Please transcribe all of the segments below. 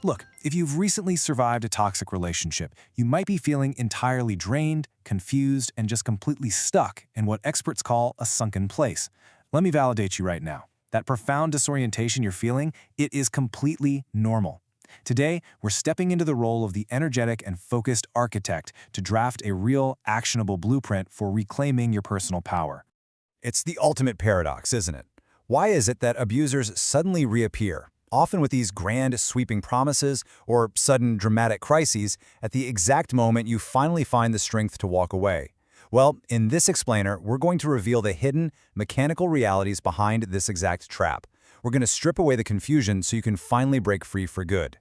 Look, if you've recently survived a toxic relationship, you might be feeling entirely drained, confused, and just completely stuck in what experts call a sunken place. Let me validate you right now. That profound disorientation you're feeling, it is completely normal. Today, we're stepping into the role of the energetic and focused architect to draft a real, actionable blueprint for reclaiming your personal power. It's the ultimate paradox, isn't it? Why is it that abusers suddenly reappear, often with these grand, sweeping promises or sudden, dramatic crises, at the exact moment you finally find the strength to walk away? Well, in this explainer, we're going to reveal the hidden, mechanical realities behind this exact trap. We're going to strip away the confusion so you can finally break free for good.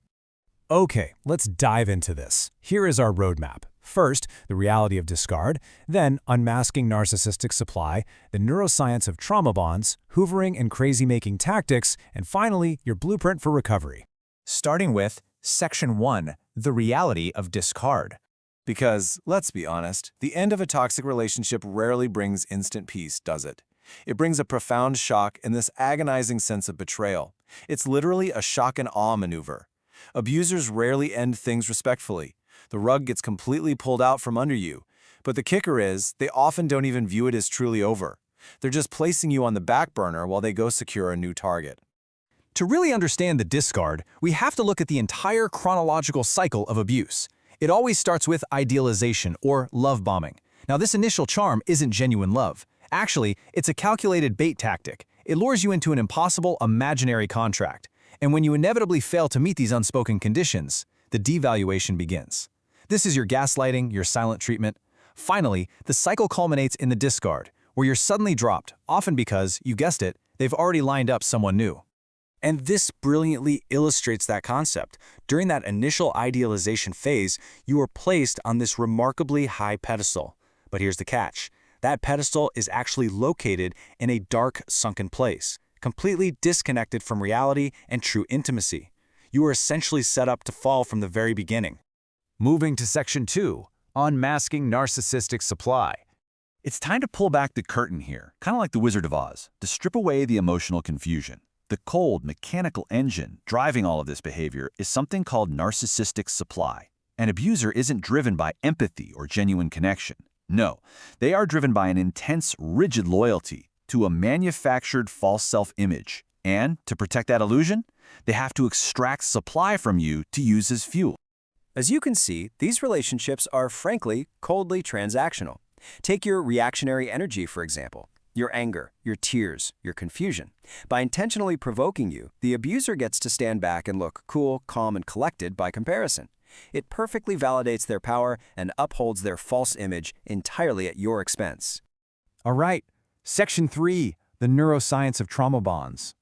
Okay, let's dive into this. Here is our roadmap. First, the reality of discard, then unmasking narcissistic supply, the neuroscience of trauma bonds, hoovering and crazy-making tactics, and finally, your blueprint for recovery. Starting with Section 1, the reality of discard. Because, let's be honest, the end of a toxic relationship rarely brings instant peace, does it? It brings a profound shock and this agonizing sense of betrayal. It's literally a shock and awe maneuver. Abusers rarely end things respectfully. The rug gets completely pulled out from under you. But the kicker is, they often don't even view it as truly over. They're just placing you on the back burner while they go secure a new target. To really understand the discard, we have to look at the entire chronological cycle of abuse. It always starts with idealization or love bombing. Now, this initial charm isn't genuine love. Actually, it's a calculated bait tactic. It lures you into an impossible imaginary contract. And when you inevitably fail to meet these unspoken conditions, the devaluation begins. This is your gaslighting, your silent treatment. Finally, the cycle culminates in the discard, where you're suddenly dropped, often because, you guessed it, they've already lined up someone new. And this brilliantly illustrates that concept. During that initial idealization phase, you are placed on this remarkably high pedestal. But here's the catch. That pedestal is actually located in a dark, sunken place, completely disconnected from reality and true intimacy. You are essentially set up to fall from the very beginning. Moving to Section 2, Unmasking Narcissistic Supply. It's time to pull back the curtain here, kind of like the Wizard of Oz, to strip away the emotional confusion. The cold, mechanical engine driving all of this behavior is something called narcissistic supply. An abuser isn't driven by empathy or genuine connection. No, they are driven by an intense, rigid loyalty to a manufactured false self-image. And to protect that illusion, they have to extract supply from you to use as fuel. As you can see, these relationships are frankly coldly transactional. Take your reactionary energy, for example. Your anger, your tears, your confusion. By intentionally provoking you, the abuser gets to stand back and look cool, calm, and collected by comparison. It perfectly validates their power and upholds their false image entirely at your expense. All right, Section 3, the neuroscience of trauma bonds.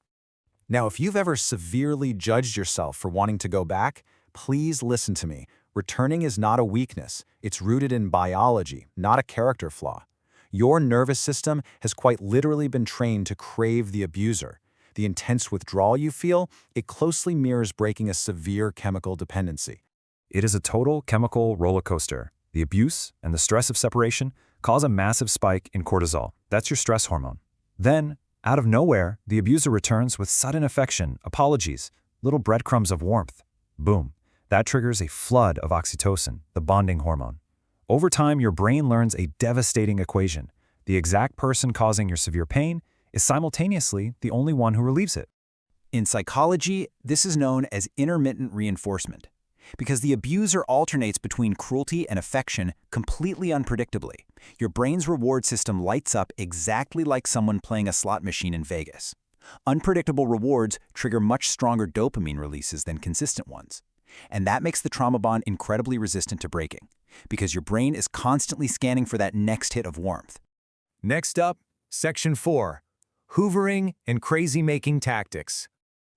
Now, if you've ever severely judged yourself for wanting to go back, please listen to me. Returning is not a weakness. It's rooted in biology, not a character flaw. Your nervous system has quite literally been trained to crave the abuser. The intense withdrawal you feel, it closely mirrors breaking a severe chemical dependency. It is a total chemical roller coaster. The abuse and the stress of separation cause a massive spike in cortisol. That's your stress hormone. Then, out of nowhere, the abuser returns with sudden affection, apologies, little breadcrumbs of warmth. Boom. That triggers a flood of oxytocin, the bonding hormone. Over time, your brain learns a devastating equation. The exact person causing your severe pain is simultaneously the only one who relieves it. In psychology, this is known as intermittent reinforcement, because the abuser alternates between cruelty and affection completely unpredictably. Your brain's reward system lights up exactly like someone playing a slot machine in Vegas. Unpredictable rewards trigger much stronger dopamine releases than consistent ones. And that makes the trauma bond incredibly resistant to breaking, because your brain is constantly scanning for that next hit of warmth. Next up, Section 4, hoovering and crazy-making tactics.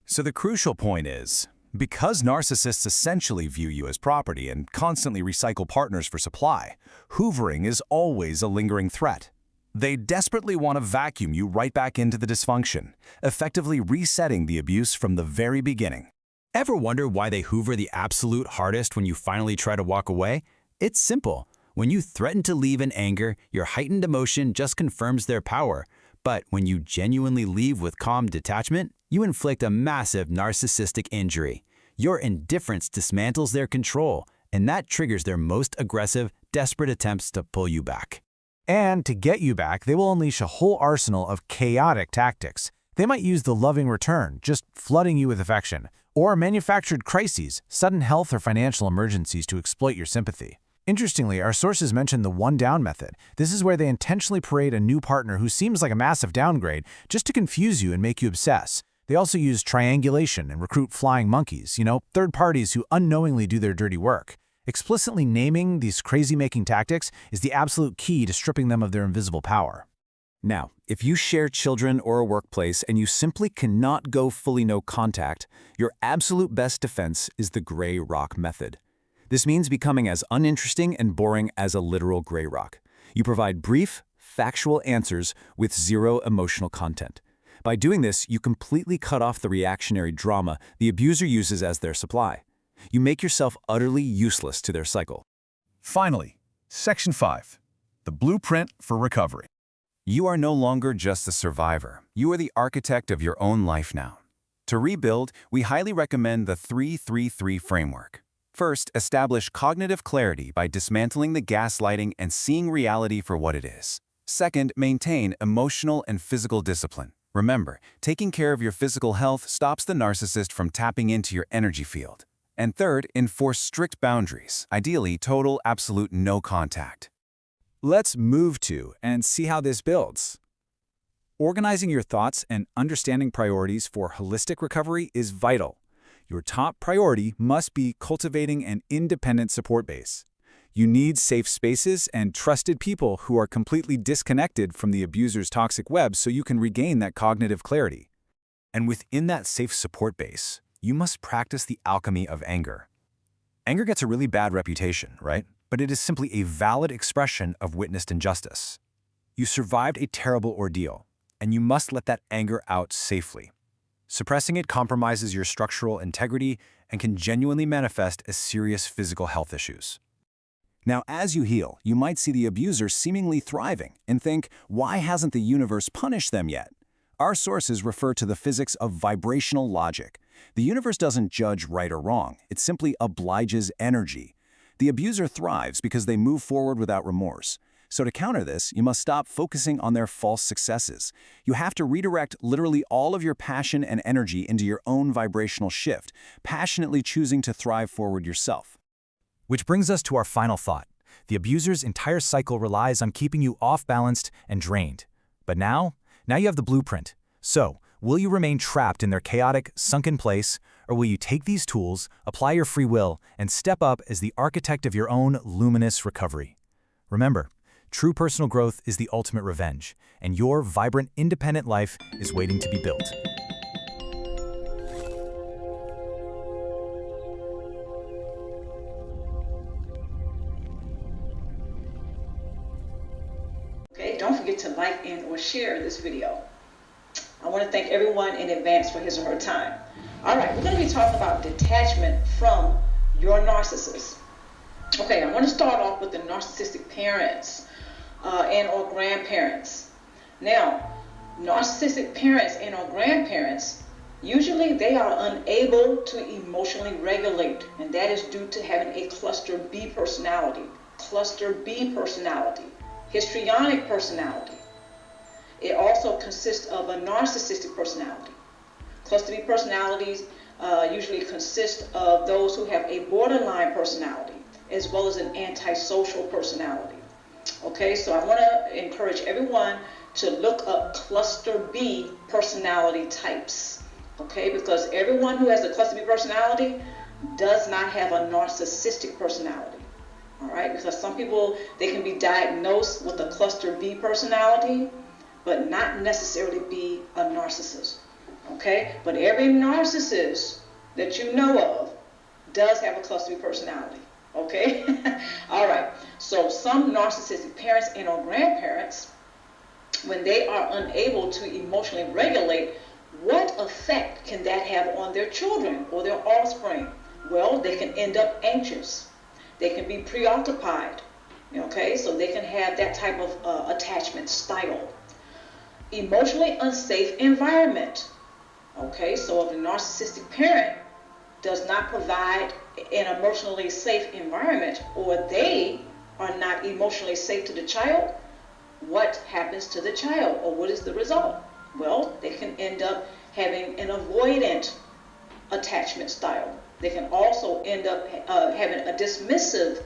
So the crucial point is, because narcissists essentially view you as property and constantly recycle partners for supply, hoovering is always a lingering threat. They desperately want to vacuum you right back into the dysfunction, effectively resetting the abuse from the very beginning. Ever wonder why they hoover the absolute hardest when you finally try to walk away? It's simple. When you threaten to leave in anger, your heightened emotion just confirms their power. But when you genuinely leave with calm detachment, you inflict a massive narcissistic injury. Your indifference dismantles their control, and that triggers their most aggressive, desperate attempts to pull you back. And to get you back, they will unleash a whole arsenal of chaotic tactics. They might use the loving return, just flooding you with affection, or manufactured crises, sudden health or financial emergencies to exploit your sympathy. Interestingly, our sources mention the one-down method. This is where they intentionally parade a new partner who seems like a massive downgrade just to confuse you and make you obsess. They also use triangulation and recruit flying monkeys, third parties who unknowingly do their dirty work. Explicitly naming these crazy-making tactics is the absolute key to stripping them of their invisible power. Now, if you share children or a workplace and you simply cannot go fully no contact, your absolute best defense is the gray rock method. This means becoming as uninteresting and boring as a literal gray rock. You provide brief, factual answers with zero emotional content. By doing this, you completely cut off the reactionary drama the abuser uses as their supply. You make yourself utterly useless to their cycle. Finally, Section 5, the blueprint for recovery. You are no longer just the survivor. You are the architect of your own life now. To rebuild, we highly recommend the 3-3-3 framework. First, establish cognitive clarity by dismantling the gaslighting and seeing reality for what it is. Second, maintain emotional and physical discipline. Remember, taking care of your physical health stops the narcissist from tapping into your energy field. And third, enforce strict boundaries, ideally total, absolute no contact. Let's move to and see how this builds. Organizing your thoughts and understanding priorities for holistic recovery is vital. Your top priority must be cultivating an independent support base. You need safe spaces and trusted people who are completely disconnected from the abuser's toxic web so you can regain that cognitive clarity. And within that safe support base, you must practice the alchemy of anger. Anger gets a really bad reputation, right? But it is simply a valid expression of witnessed injustice. You survived a terrible ordeal, and you must let that anger out safely. Suppressing it compromises your structural integrity and can genuinely manifest as serious physical health issues. Now, as you heal, you might see the abuser seemingly thriving and think, why hasn't the universe punished them yet? Our sources refer to the physics of vibrational logic. The universe doesn't judge right or wrong, it simply obliges energy. The abuser thrives because they move forward without remorse. So to counter this, you must stop focusing on their false successes. You have to redirect literally all of your passion and energy into your own vibrational shift, passionately choosing to thrive forward yourself. Which brings us to our final thought. The abuser's entire cycle relies on keeping you off-balanced and drained. But now you have the blueprint. So, will you remain trapped in their chaotic, sunken place, or will you take these tools, apply your free will, and step up as the architect of your own luminous recovery? Remember, true personal growth is the ultimate revenge, and your vibrant, independent life is waiting to be built. Okay, don't forget to like and or share this video. I want to thank everyone in advance for his or her time. All right, we're going to be talking about detachment from your narcissist. Okay, I want to start off with the narcissistic parents and or grandparents. Now, narcissistic parents and or grandparents, usually they are unable to emotionally regulate, and that is due to having a cluster B personality, histrionic personality. It also consists of a narcissistic personality. Cluster B personalities usually consist of those who have a borderline personality, as well as an antisocial personality. Okay, so I want to encourage everyone to look up cluster B personality types. Okay, because everyone who has a cluster B personality does not have a narcissistic personality. All right, because some people, they can be diagnosed with a cluster B personality, but not necessarily be a narcissist. Okay, but every narcissist that you know of does have a cluster B personality. Okay, all right. So some narcissistic parents and or grandparents, when they are unable to emotionally regulate, what effect can that have on their children or their offspring? Well, they can end up anxious. They can be preoccupied. Okay, so they can have that type of attachment style. Emotionally unsafe environment. Okay, so if a narcissistic parent does not provide an emotionally safe environment, or they are not emotionally safe to the child, what happens to the child, or what is the result? Well, they can end up having an avoidant attachment style. They can also end up having a dismissive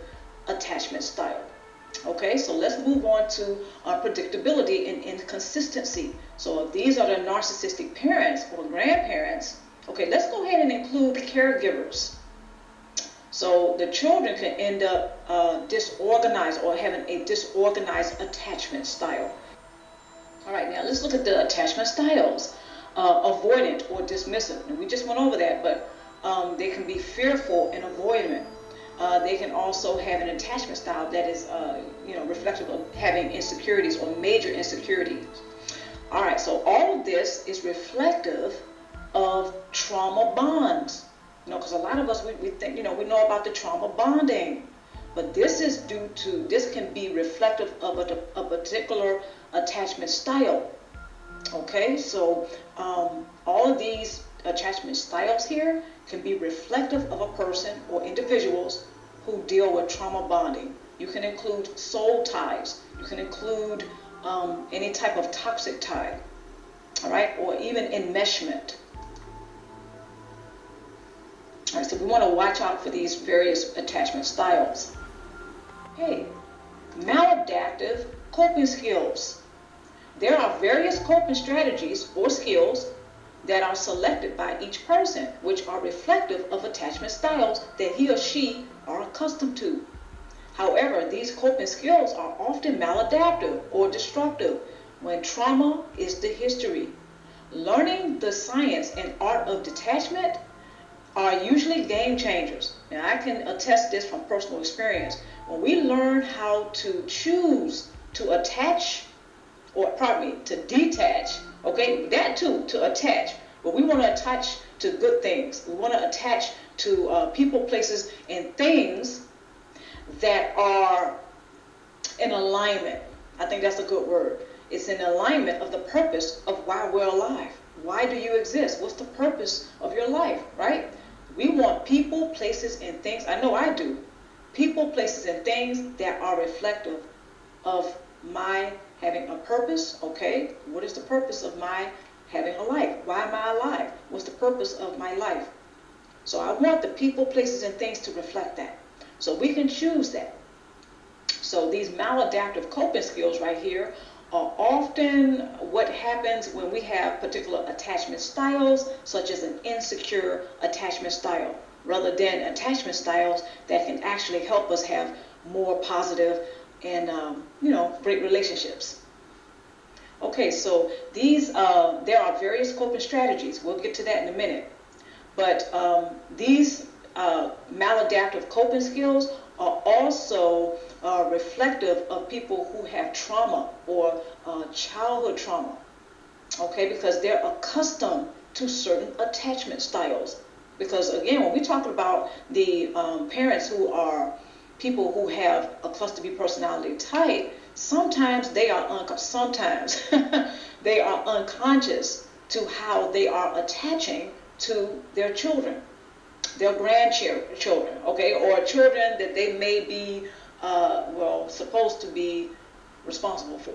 attachment style. Okay, so let's move on to predictability and inconsistency. So if these are the narcissistic parents or grandparents, okay, let's go ahead and include caregivers. So the children can end up disorganized or having a disorganized attachment style. All right, now let's look at the attachment styles. Avoidant or dismissive. And we just went over that, but they can be fearful and avoidant. They can also have an attachment style that is, reflective of having insecurities or major insecurities. All right, so all of this is reflective of trauma bonds. Because a lot of us, we think, we know about the trauma bonding, but this can be reflective of a particular attachment style. Okay, so all of these attachment styles here can be reflective of a person or individuals who deal with trauma bonding. You can include soul ties. You can include any type of toxic tie, all right, or even enmeshment. All right, so we want to watch out for these various attachment styles. Hey, maladaptive coping skills. There are various coping strategies or skills that are selected by each person, which are reflective of attachment styles that he or she are accustomed to. However, these coping skills are often maladaptive or destructive when trauma is the history. Learning the science and art of detachment are usually game changers. And I can attest this from personal experience. When we learn how to choose to attach, to detach, okay, that too, to attach, but we want to attach to good things. We want to attach to people, places, and things that are in alignment. I think that's a good word. It's in alignment of the purpose of why we're alive. Why do you exist? What's the purpose of your life, right? We want people, places, and things. I know I do. People, places, and things that are reflective of my having a purpose. Okay, what is the purpose of my having a life? Why am I alive? What's the purpose of my life? So I want the people, places, and things to reflect that. So we can choose that. So these maladaptive coping skills right here are often what happens when we have particular attachment styles, such as an insecure attachment style, rather than attachment styles that can actually help us have more positive and great relationships. Okay, so these there are various coping strategies. We'll get to that in a minute. But these maladaptive coping skills are also reflective of people who have trauma or childhood trauma, okay, because they're accustomed to certain attachment styles. Because again, when we're talking about the parents who are people who have a cluster B personality type, sometimes they are sometimes they are unconscious to how they are attaching to their children, their grandchildren, okay, or children that they may be supposed to be responsible for.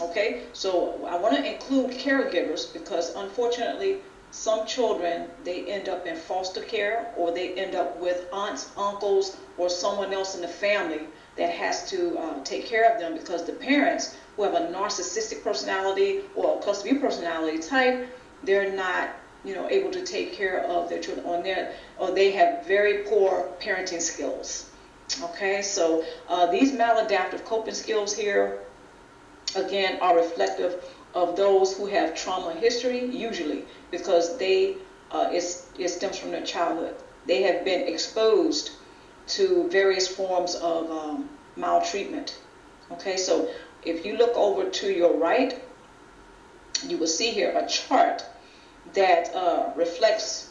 Okay, so I want to include caregivers because unfortunately some children, they end up in foster care, or they end up with aunts, uncles, or someone else in the family that has to take care of them, because the parents who have a narcissistic personality or a cluster B personality type, they're not able to take care of their children, or they have very poor parenting skills. Okay, so these maladaptive coping skills here, again, are reflective of those who have trauma history, usually because it stems from their childhood. They have been exposed to various forms of maltreatment. Okay, so if you look over to your right, you will see here a chart that reflects,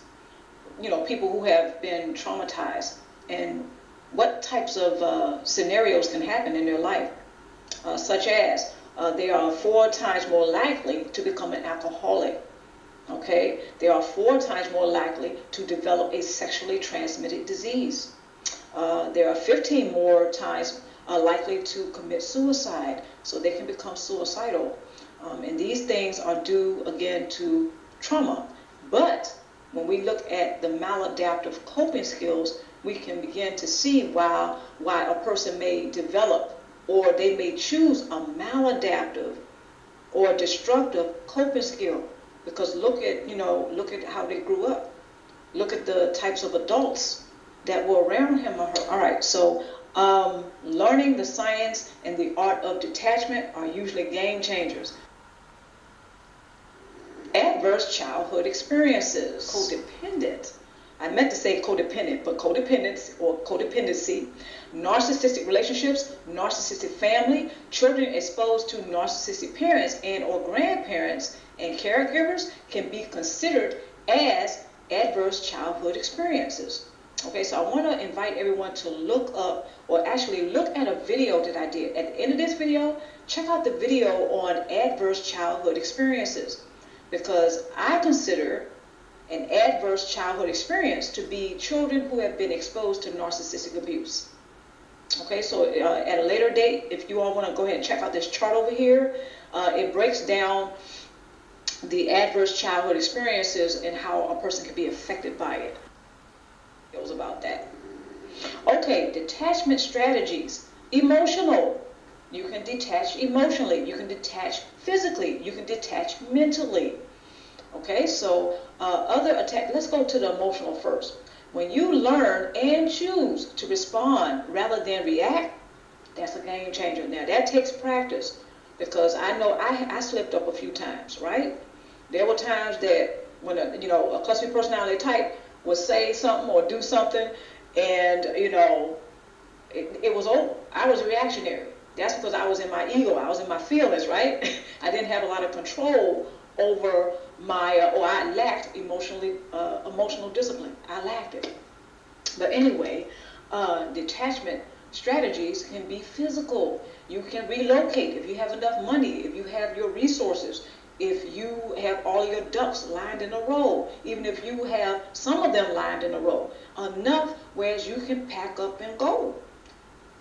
people who have been traumatized and what types of scenarios can happen in their life, such as they are 4 times more likely to become an alcoholic. Okay, they are 4 times more likely to develop a sexually transmitted disease. There are 15 more times likely to commit suicide, so they can become suicidal. And these things are due, again, to trauma. But when we look at the maladaptive coping skills, we can begin to see why a person may develop, or they may choose a maladaptive or destructive coping skill. Because look at how they grew up. Look at the types of adults that were around him or her. All right, so learning the science and the art of detachment are usually game changers. Adverse childhood experiences. Codependent. I meant to say codependent, but codependence or codependency, narcissistic relationships, narcissistic family, children exposed to narcissistic parents and or grandparents and caregivers can be considered as adverse childhood experiences. Okay, so I want to invite everyone to look up, or actually look at a video that I did. At the end of this video, check out the video on adverse childhood experiences, because I consider an adverse childhood experience to be children who have been exposed to narcissistic abuse. Okay, so at a later date, if you all want to go ahead and check out this chart over here, it breaks down the adverse childhood experiences and how a person can be affected by it. It was about that. Okay, detachment strategies. Emotional. You can detach emotionally. You can detach physically. You can detach mentally. Okay, so let's go to the emotional first. When you learn and choose to respond rather than react, that's a game changer. Now that takes practice, because I know I slipped up a few times, right? There were times that when a cluster personality type would say something or do something, and it was over. I was reactionary. That's because I was in my ego. I was in my feelings, right? I didn't have a lot of control over or I lacked emotional discipline. I lacked it. But anyway, detachment strategies can be physical. You can relocate if you have enough money, if you have your resources, if you have all your ducks lined in a row, even if you have some of them lined in a row, enough whereas you can pack up and go.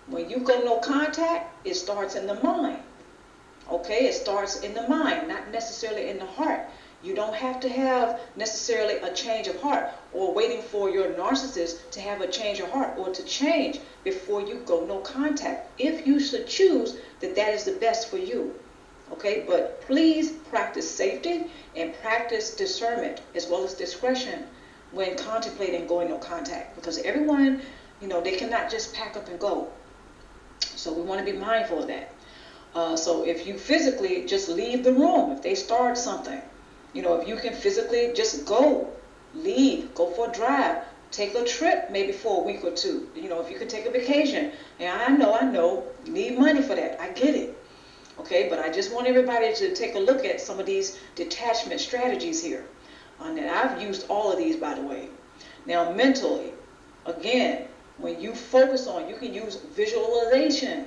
When you go no contact, it starts in the mind. Okay, it starts in the mind, not necessarily in the heart. You don't have to have necessarily a change of heart or waiting for your narcissist to have a change of heart or to change before you go no contact, if you should choose that is the best for you. Okay, but please practice safety and practice discernment as well as discretion when contemplating going no contact, because everyone, they cannot just pack up and go. So we want to be mindful of that. So if you physically just leave the room, if they start something, if you can physically just go, leave, go for a drive, take a trip maybe for a week or two, if you can take a vacation. And I know, you need money for that. I get it. Okay, but I just want everybody to take a look at some of these detachment strategies here. And I've used all of these, by the way. Now, mentally, again, when you focus on, you can use visualization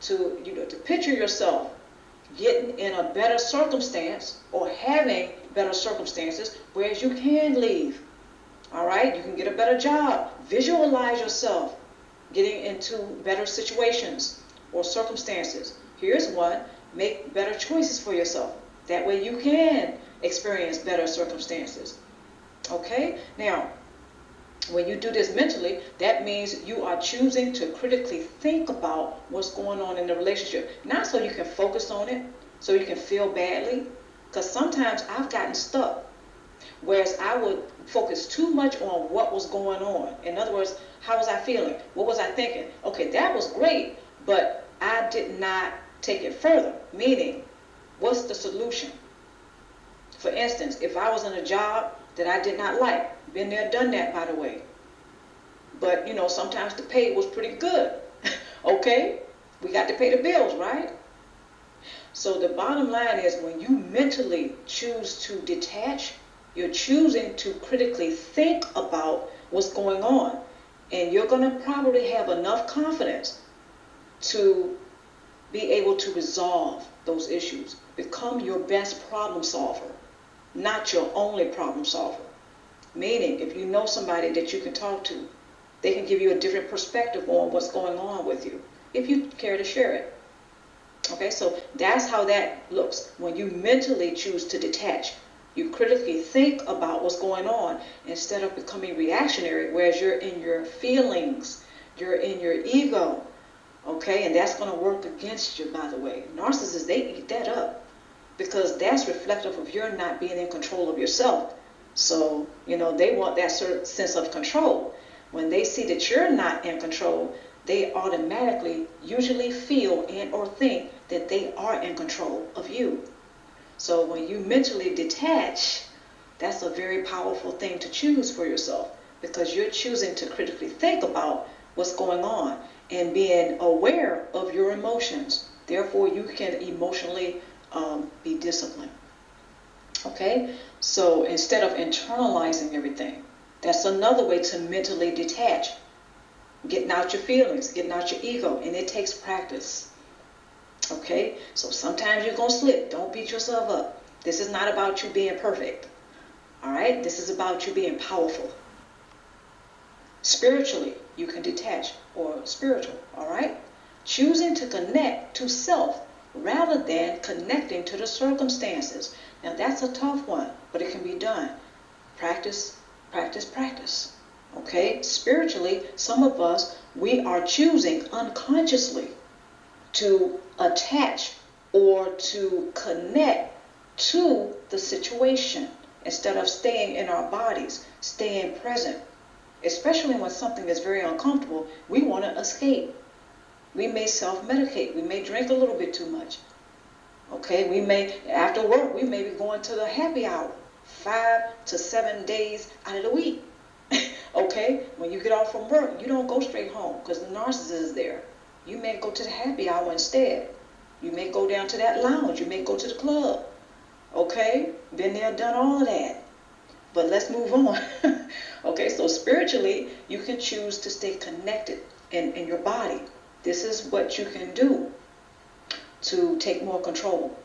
to picture yourself getting in a better circumstance or having better circumstances, whereas you can leave. All right, you can get a better job. Visualize yourself getting into better situations or circumstances. Here's one: make better choices for yourself. That way you can experience better circumstances. Okay, now when you do this mentally, that means you are choosing to critically think about what's going on in the relationship. Not so you can focus on it, so you can feel badly. Because sometimes I've gotten stuck, whereas I would focus too much on what was going on. In other words, how was I feeling? What was I thinking? Okay, that was great, but I did not take it further. Meaning, what's the solution? For instance, if I was in a job that I did not like, been there, done that, by the way, but sometimes the pay was pretty good. Okay, we got to pay the bills, right? So the bottom line is, when you mentally choose to detach, you're choosing to critically think about what's going on, and you're going to probably have enough confidence to be able to resolve those issues. Become your best problem solver. not your only problem solver. Meaning, if you know somebody that you can talk to, they can give you a different perspective on what's going on with you, if you care to share it. Okay, so that's how that looks. When you mentally choose to detach, you critically think about what's going on instead of becoming reactionary, whereas you're in your feelings, you're in your ego. Okay, and that's going to work against you, by the way. Narcissists, they eat that up because that's reflective of your not being in control of yourself. So, they want that sort of sense of control. When they see that you're not in control, they automatically usually feel and or think that they are in control of you. So when you mentally detach, that's a very powerful thing to choose for yourself, because you're choosing to critically think about what's going on and being aware of your emotions. Therefore, you can emotionally be disciplined. Okay? So instead of internalizing everything, that's another way to mentally detach. Getting out your feelings, getting out your ego, and it takes practice. Okay? So sometimes you're going to slip. Don't beat yourself up. This is not about you being perfect. All right? This is about you being powerful. Spiritually, you can detach, or spiritual. All right? Choosing to connect to self rather than connecting to the circumstances. Now, that's a tough one, but it can be done. Practice, practice, practice. Okay? Spiritually, some of us, we are choosing unconsciously to attach or to connect to the situation instead of staying in our bodies, staying present. Especially when something is very uncomfortable, we want to escape. We may self-medicate. We may drink a little bit too much. Okay? We may, after work, we may be going to the happy hour 5 to 7 days out of the week. Okay? When you get off from work, you don't go straight home because the narcissist is there. You may go to the happy hour instead. You may go down to that lounge. You may go to the club. Okay? Been there, done all of that. But let's move on. Okay, so spiritually, you can choose to stay connected in your body. This is what you can do to take more control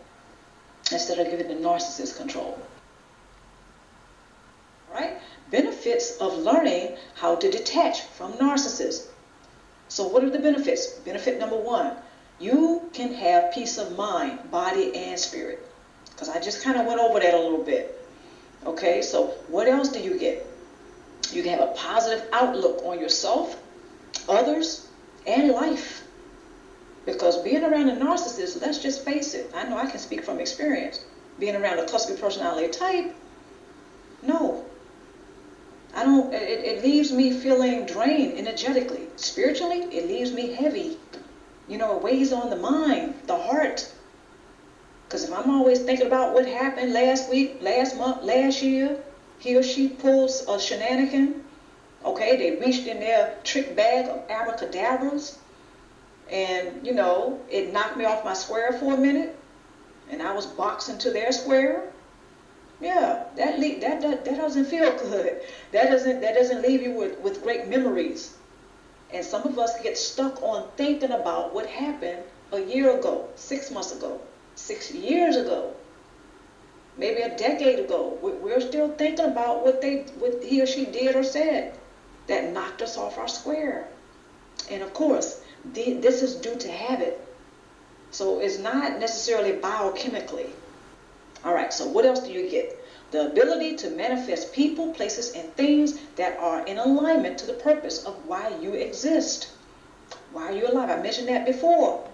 instead of giving the narcissist control. All right? Benefits of learning how to detach from narcissists. So what are the benefits? Benefit number 1, you can have peace of mind, body and spirit. Because I just kind of went over that a little bit. Okay, so what else do you get? You can have a positive outlook on yourself, others, and life. Because being around a narcissist, let's just face it, I know I can speak from experience. Being around a cluster personality type, no. It leaves me feeling drained energetically. Spiritually, it leaves me heavy. It weighs on the mind, the heart. Because if I'm always thinking about what happened last week, last month, last year, he or she pulls a shenanigan. Okay, they reached in their trick bag of abracadabras. And, it knocked me off my square for a minute. And I was boxing to their square. Yeah, that doesn't feel good. That doesn't leave you with great memories. And some of us get stuck on thinking about what happened a year ago, 6 months ago, 6 years ago, maybe a decade ago. We're still thinking about what he or she did or said that knocked us off our square. And of course, this is due to habit. So it's not necessarily biochemically. All right, so what else do you get? The ability to manifest people, places, and things that are in alignment to the purpose of why you exist. Why are you alive? I mentioned that before.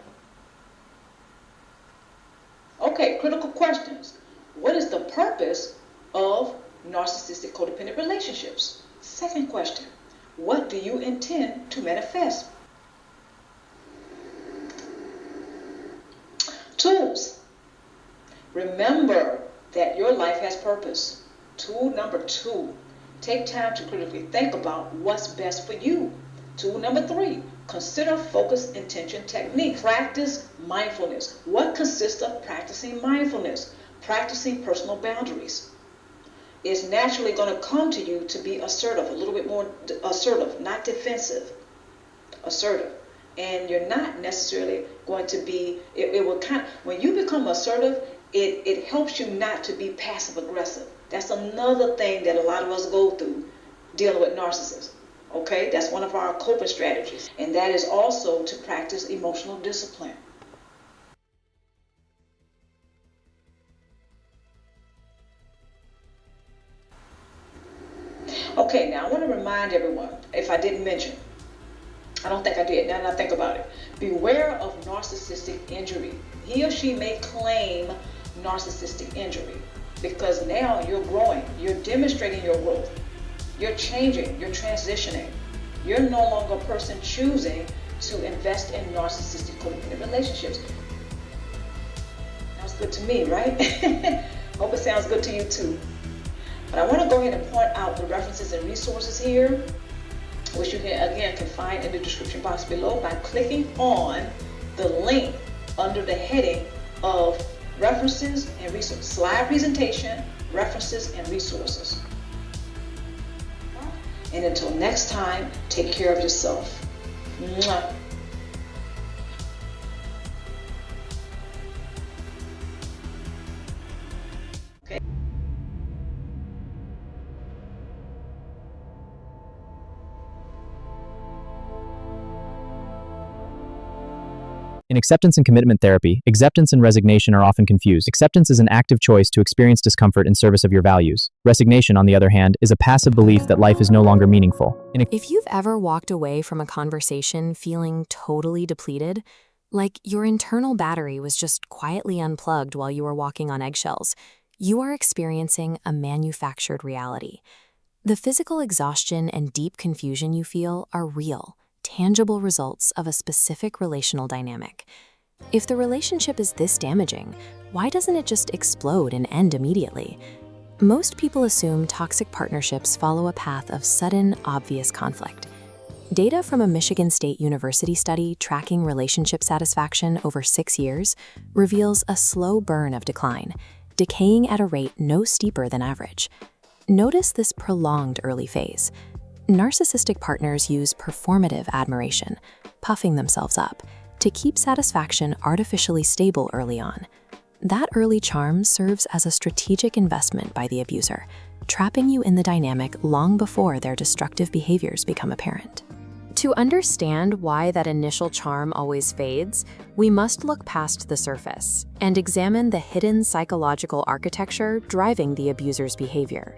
Okay, critical questions. What is the purpose of narcissistic codependent relationships? Second question. What do you intend to manifest? Tools. Remember that your life has purpose. Tool number 2. Take time to critically think about what's best for you. Tool number 3. Consider focus intention technique. Practice mindfulness. What consists of practicing mindfulness? Practicing personal boundaries. It's naturally going to come to you to be assertive, a little bit more assertive, not defensive. Assertive. And you're not necessarily going to be, it will when you become assertive, it helps you not to be passive aggressive. That's another thing that a lot of us go through dealing with narcissists. Okay, that's one of our coping strategies. And that is also to practice emotional discipline. Okay, now I want to remind everyone, if I didn't mention, I don't think I did, now that I think about it, beware of narcissistic injury. He or she may claim narcissistic injury because now you're growing, you're demonstrating your growth, you're changing, you're transitioning. You're no longer a person choosing to invest in narcissistic codependent relationships. Sounds good to me, right? Hope it sounds good to you too. But I want to go ahead and point out the references and resources here, which you can find in the description box below by clicking on the link under the heading of references and resources. Slide presentation, references and resources. And until next time, take care of yourself. Mwah. In acceptance and commitment therapy, acceptance and resignation are often confused. Acceptance is an active choice to experience discomfort in service of your values. Resignation, on the other hand, is a passive belief that life is no longer meaningful. If you've ever walked away from a conversation feeling totally depleted, like your internal battery was just quietly unplugged while you were walking on eggshells, you are experiencing a manufactured reality. The physical exhaustion and deep confusion you feel are real, tangible results of a specific relational dynamic. If the relationship is this damaging, why doesn't it just explode and end immediately? Most people assume toxic partnerships follow a path of sudden, obvious conflict. Data from a Michigan State University study tracking relationship satisfaction over 6 years reveals a slow burn of decline, decaying at a rate no steeper than average. Notice this prolonged early phase. Narcissistic partners use performative admiration, puffing themselves up, to keep satisfaction artificially stable early on. That early charm serves as a strategic investment by the abuser, trapping you in the dynamic long before their destructive behaviors become apparent. To understand why that initial charm always fades, we must look past the surface and examine the hidden psychological architecture driving the abuser's behavior.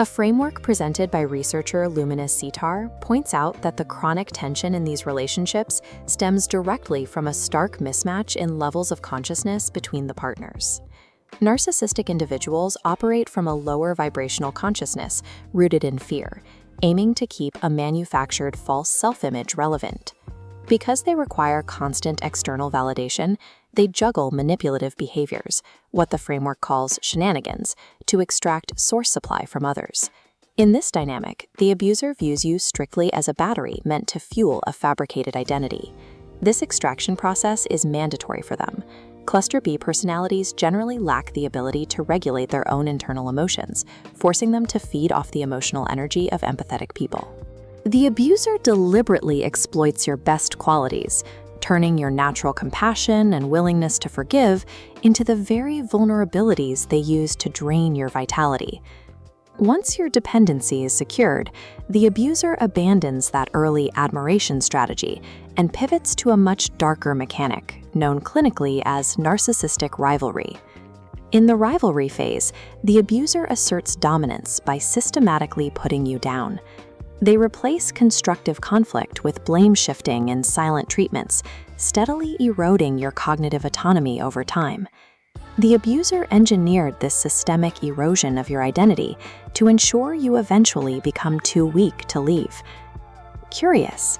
A framework presented by researcher Luminousz Ztarr points out that the chronic tension in these relationships stems directly from a stark mismatch in levels of consciousness between the partners. Narcissistic individuals operate from a lower vibrational consciousness rooted in fear, aiming to keep a manufactured false self-image relevant. Because they require constant external validation, they juggle manipulative behaviors, what the framework calls shenanigans, to extract source supply from others. In this dynamic, the abuser views you strictly as a battery meant to fuel a fabricated identity. This extraction process is mandatory for them. Cluster B personalities generally lack the ability to regulate their own internal emotions, forcing them to feed off the emotional energy of empathetic people. The abuser deliberately exploits your best qualities, turning your natural compassion and willingness to forgive into the very vulnerabilities they use to drain your vitality. Once your dependency is secured, the abuser abandons that early admiration strategy and pivots to a much darker mechanic, known clinically as narcissistic rivalry. In the rivalry phase, the abuser asserts dominance by systematically putting you down. They replace constructive conflict with blame shifting and silent treatments, steadily eroding your cognitive autonomy over time. The abuser engineered this systemic erosion of your identity to ensure you eventually become too weak to leave. Curious,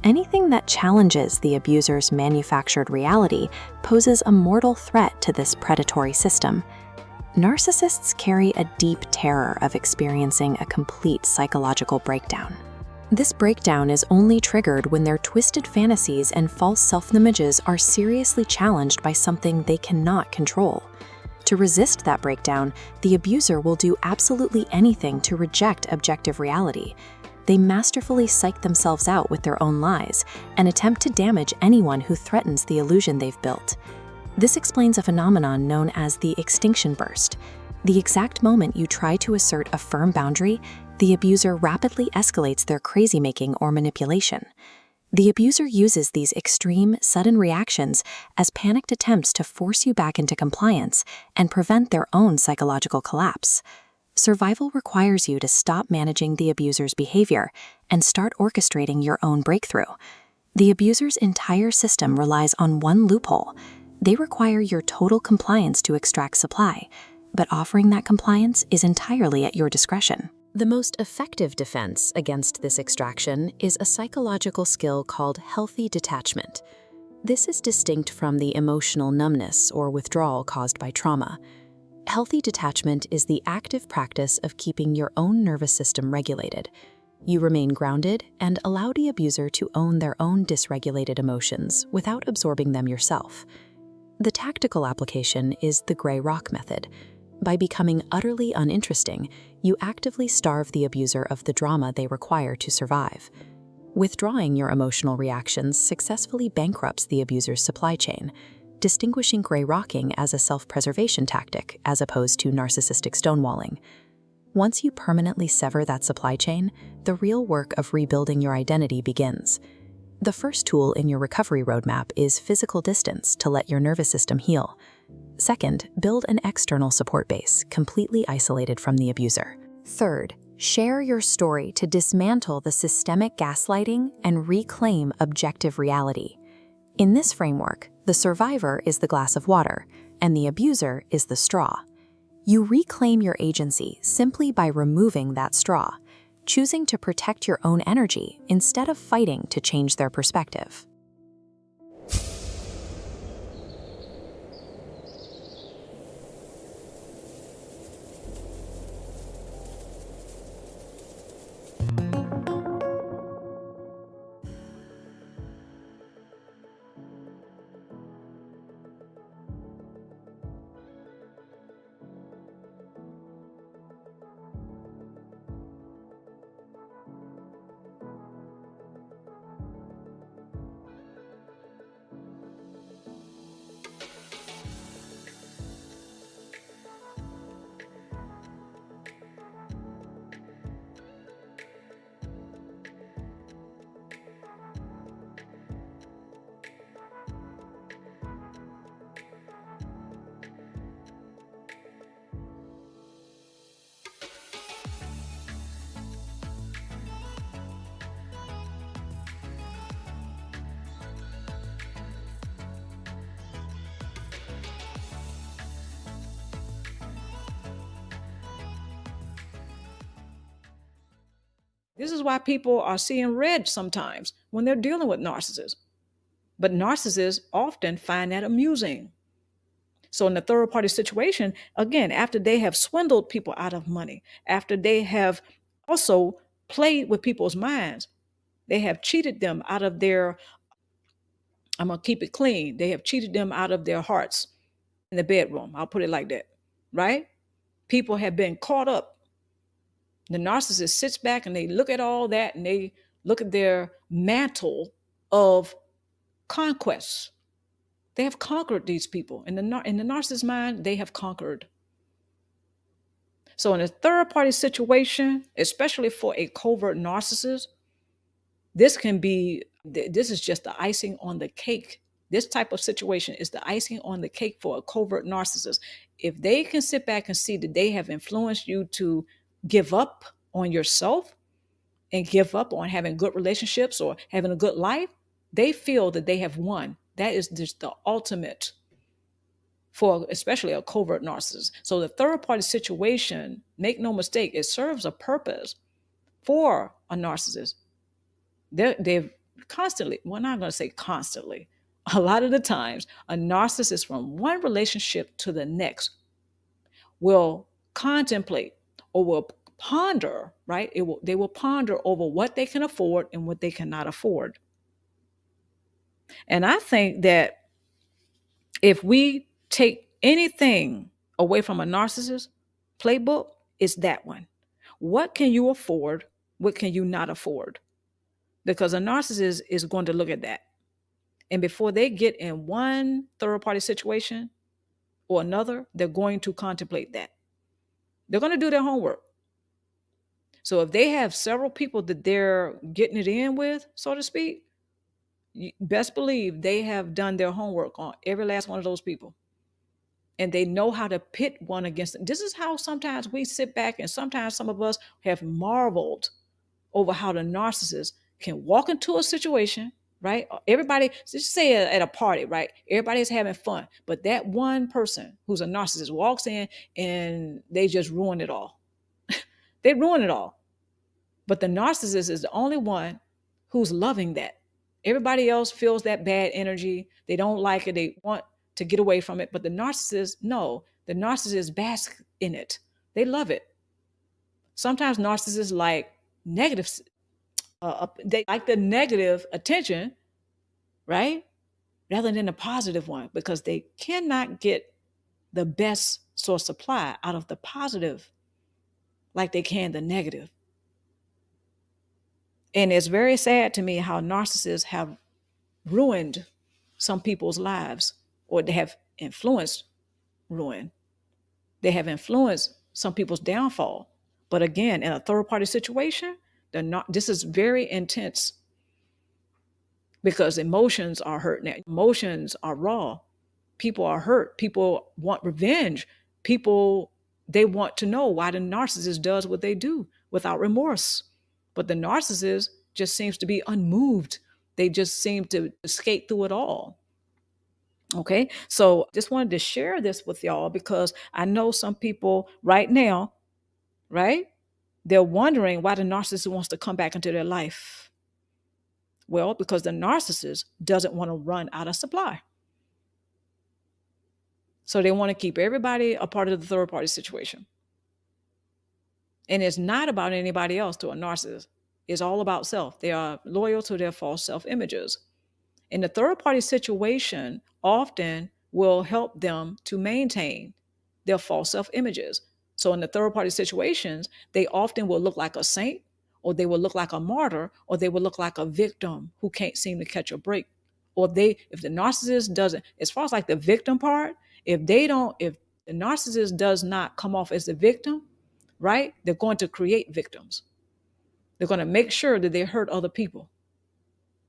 anything that challenges the abuser's manufactured reality poses a mortal threat to this predatory system. Narcissists carry a deep terror of experiencing a complete psychological breakdown. This breakdown is only triggered when their twisted fantasies and false self-images are seriously challenged by something they cannot control. To resist that breakdown, the abuser will do absolutely anything to reject objective reality. They masterfully psych themselves out with their own lies and attempt to damage anyone who threatens the illusion they've built. This explains a phenomenon known as the extinction burst. The exact moment you try to assert a firm boundary, the abuser rapidly escalates their crazy-making or manipulation. The abuser uses these extreme, sudden reactions as panicked attempts to force you back into compliance and prevent their own psychological collapse. Survival requires you to stop managing the abuser's behavior and start orchestrating your own breakthrough. The abuser's entire system relies on one loophole. They require your total compliance to extract supply, but offering that compliance is entirely at your discretion. The most effective defense against this extraction is a psychological skill called healthy detachment. This is distinct from the emotional numbness or withdrawal caused by trauma. Healthy detachment is the active practice of keeping your own nervous system regulated. You remain grounded and allow the abuser to own their own dysregulated emotions without absorbing them yourself. The tactical application is the gray rock method. By becoming utterly uninteresting, you actively starve the abuser of the drama they require to survive. Withdrawing your emotional reactions successfully bankrupts the abuser's supply chain, distinguishing gray rocking as a self-preservation tactic as opposed to narcissistic stonewalling. Once you permanently sever that supply chain, the real work of rebuilding your identity begins. The first tool in your recovery roadmap is physical distance to let your nervous system heal. Second, build an external support base, completely isolated from the abuser. Third, share your story to dismantle the systemic gaslighting and reclaim objective reality. In this framework, the survivor is the glass of water, and the abuser is the straw. You reclaim your agency simply by removing that straw, choosing to protect your own energy instead of fighting to change their perspective. This is why people are seeing red sometimes when they're dealing with narcissists. But narcissists often find that amusing. So in the third party situation, again, after they have swindled people out of money, after they have also played with people's minds, they have cheated them out of their, I'm going to keep it clean, they have cheated them out of their hearts in the bedroom. I'll put it like that, right? People have been caught up. The narcissist sits back and they look at all that and they look at their mantle of conquests. They have conquered these people. In the narcissist's mind, they have conquered. So in a third party situation, especially for a covert narcissist, this is just the icing on the cake. This type of situation is the icing on the cake for a covert narcissist. If they can sit back and see that they have influenced you to give up on yourself and give up on having good relationships or having a good life, they feel that they have won. That is just the ultimate for especially a covert narcissist. So the third party situation, make no mistake, it serves a purpose for a narcissist. They've constantly, well, I'm not going to say constantly, a lot of the times, a narcissist from one relationship to the next will contemplate or will ponder, right? They will ponder over what they can afford and what they cannot afford. And I think that if we take anything away from a narcissist playbook, it's that one. What can you afford? What can you not afford? Because a narcissist is going to look at that. And before they get in one third party situation or another, they're going to contemplate that. They're going to do their homework. So if they have several people that they're getting it in with, so to speak, you best believe they have done their homework on every last one of those people. And they know how to pit one against them. This is how sometimes we sit back and sometimes some of us have marveled over how the narcissist can walk into a situation, right? Everybody, just say at a party, right? Everybody's having fun. But that one person who's a narcissist walks in and they just ruin it all. They ruin it all. But the narcissist is the only one who's loving that. Everybody else feels that bad energy. They don't like it. They want to get away from it. But the narcissist, no, the narcissist bask in it. They love it. Sometimes narcissists like negative, they like the negative attention, right? Rather than the positive one, because they cannot get the best source supply out of the positive like they can the negative. And it's very sad to me how narcissists have ruined some people's lives, or they have influenced ruin. They have influenced some people's downfall. But again, in a third party situation, this is very intense because emotions are hurt now. Emotions are raw. People are hurt. People want revenge. People, they want to know why the narcissist does what they do without remorse. But the narcissist just seems to be unmoved. They just seem to skate through it all. Okay, so just wanted to share this with y'all because I know some people right now, right? They're wondering why the narcissist wants to come back into their life. Well, because the narcissist doesn't want to run out of supply. So they want to keep everybody a part of the third party situation. And it's not about anybody else to a narcissist. It's all about self. They are loyal to their false self images. And the third party situation often will help them to maintain their false self images. So in the third party situations, they often will look like a saint, or they will look like a martyr, or they will look like a victim who can't seem to catch a break. Or if the narcissist doesn't, as far as like the victim part, if the narcissist does not come off as the victim, right, they're going to create victims. They're going to make sure that they hurt other people.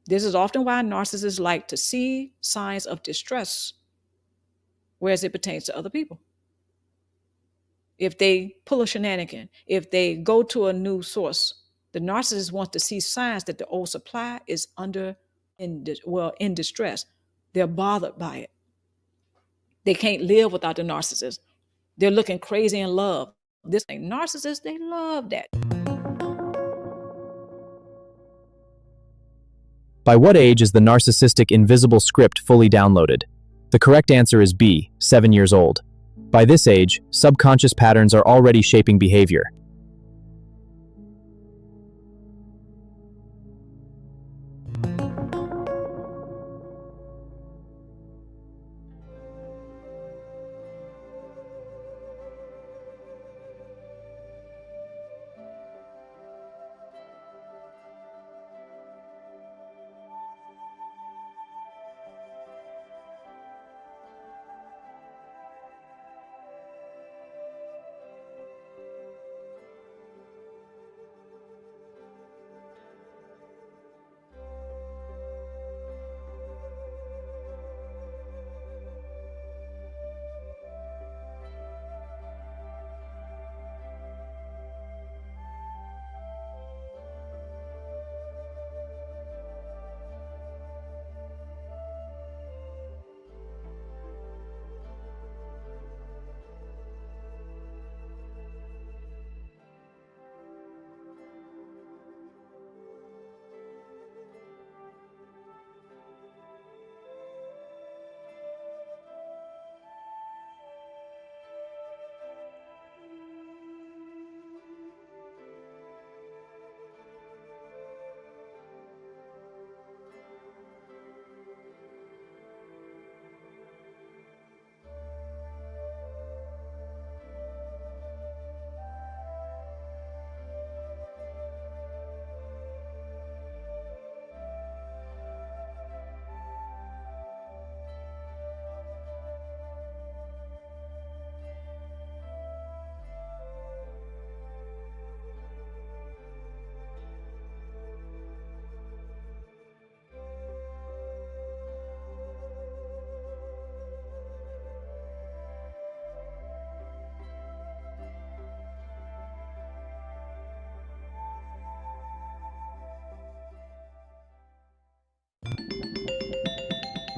This is often why narcissists like to see signs of distress, whereas it pertains to other people. If they pull a shenanigan, if they go to a new source, the narcissist wants to see signs that the old supply is in distress. They're bothered by it. They can't live without the narcissist. They're looking crazy in love. This thing, narcissists, they love that. By what age is the narcissistic invisible script fully downloaded? The correct answer is B, 7 years old. By this age, subconscious patterns are already shaping behavior.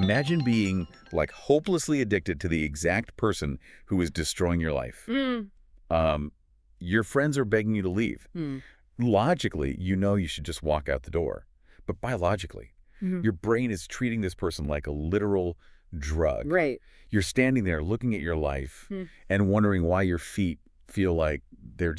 Imagine being like hopelessly addicted to the exact person who is destroying your life. Your friends are begging you to leave. Logically, you know you should just walk out the door. But biologically, your brain is treating this person like a literal drug. Right. You're standing there looking at your life and wondering why your feet feel like they're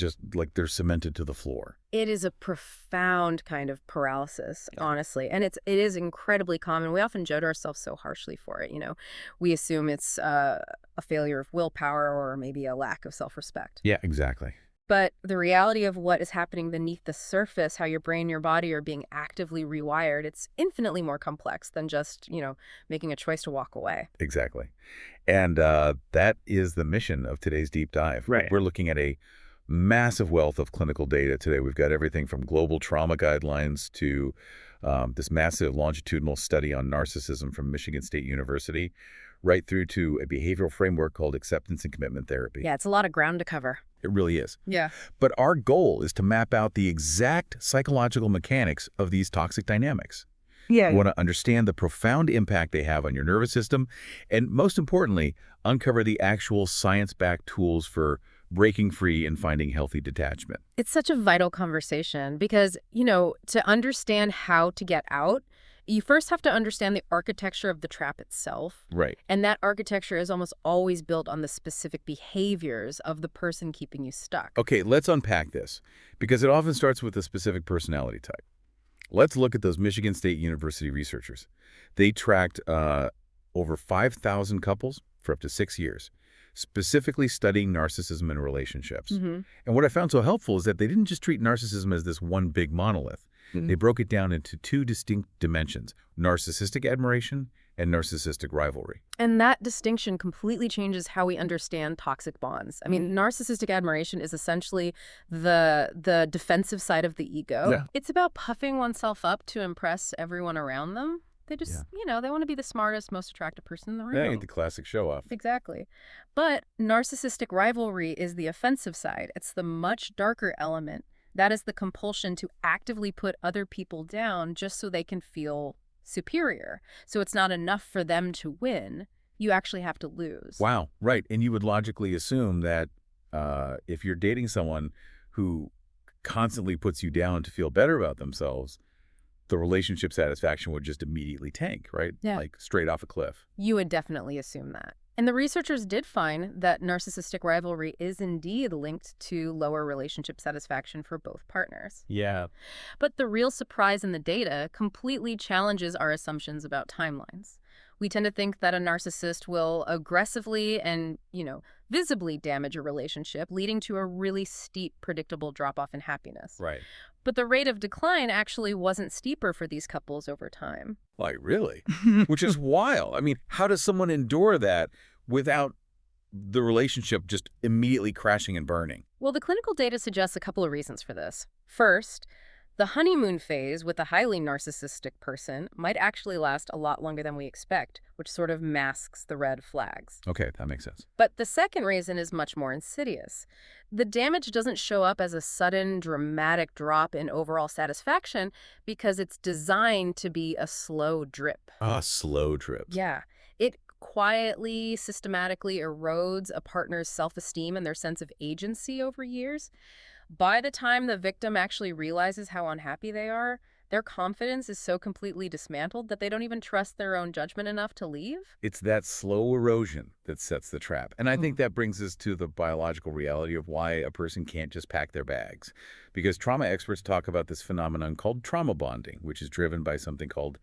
they're cemented to the floor. It is a profound kind of paralysis, honestly. And it is incredibly common. We often judge ourselves so harshly for it, you know. We assume it's a failure of willpower or maybe a lack of self-respect. Yeah, exactly. But the reality of what is happening beneath the surface, how your brain and your body are being actively rewired, it's infinitely more complex than just, you know, making a choice to walk away. Exactly. And that is the mission of today's deep dive. Right. We're looking at a massive wealth of clinical data today. We've got everything from global trauma guidelines to this massive longitudinal study on narcissism from Michigan State University, right through to a behavioral framework called acceptance and commitment therapy. Yeah, it's a lot of ground to cover. It really is. Yeah. But our goal is to map out the exact psychological mechanics of these toxic dynamics. Yeah. We want to understand the profound impact they have on your nervous system, and most importantly, uncover the actual science-backed tools for breaking free and finding healthy detachment. It's such a vital conversation because, you know, to understand how to get out, you first have to understand the architecture of the trap itself. Right. And that architecture is almost always built on the specific behaviors of the person keeping you stuck. Okay, let's unpack this, because it often starts with a specific personality type. Let's look at those Michigan State University researchers. They tracked over 5,000 couples for up to 6 years, specifically studying narcissism in relationships. And what I found so helpful is that they didn't just treat narcissism as this one big monolith. They broke it down into two distinct dimensions: narcissistic admiration and narcissistic rivalry. And that distinction completely changes how we understand toxic bonds. I mean, narcissistic admiration is essentially the defensive side of the ego. Yeah. It's about puffing oneself up to impress everyone around them. They just, you know, they want to be the smartest, most attractive person in the room. Yeah, the classic show-off. Exactly. But narcissistic rivalry is the offensive side. It's the much darker element. That is the compulsion to actively put other people down just so they can feel superior. So it's not enough for them to win. You actually have to lose. Wow, right. And you would logically assume that if you're dating someone who constantly puts you down to feel better about themselves, the relationship satisfaction would just immediately tank, right? Yeah. Like straight off a cliff. You would definitely assume that. And the researchers did find that narcissistic rivalry is indeed linked to lower relationship satisfaction for both partners. Yeah. But the real surprise in the data completely challenges our assumptions about timelines. We tend to think that a narcissist will aggressively and, you know, visibly damage a relationship, leading to a really steep, predictable drop-off in happiness. Right. But the rate of decline actually wasn't steeper for these couples over time. Like, really? Which is wild. I mean, how does someone endure that without the relationship just immediately crashing and burning? Well, the clinical data suggests a couple of reasons for this. First, the honeymoon phase with a highly narcissistic person might actually last a lot longer than we expect, which sort of masks the red flags. Okay, that makes sense. But the second reason is much more insidious. The damage doesn't show up as a sudden, dramatic drop in overall satisfaction because it's designed to be a slow drip. Ah, slow drip. Yeah. It quietly, systematically erodes a partner's self-esteem and their sense of agency over years. By the time the victim actually realizes how unhappy they are, their confidence is so completely dismantled that they don't even trust their own judgment enough to leave. It's that slow erosion that sets the trap. And I think that brings us to the biological reality of why a person can't just pack their bags. Because trauma experts talk about this phenomenon called trauma bonding, which is driven by something called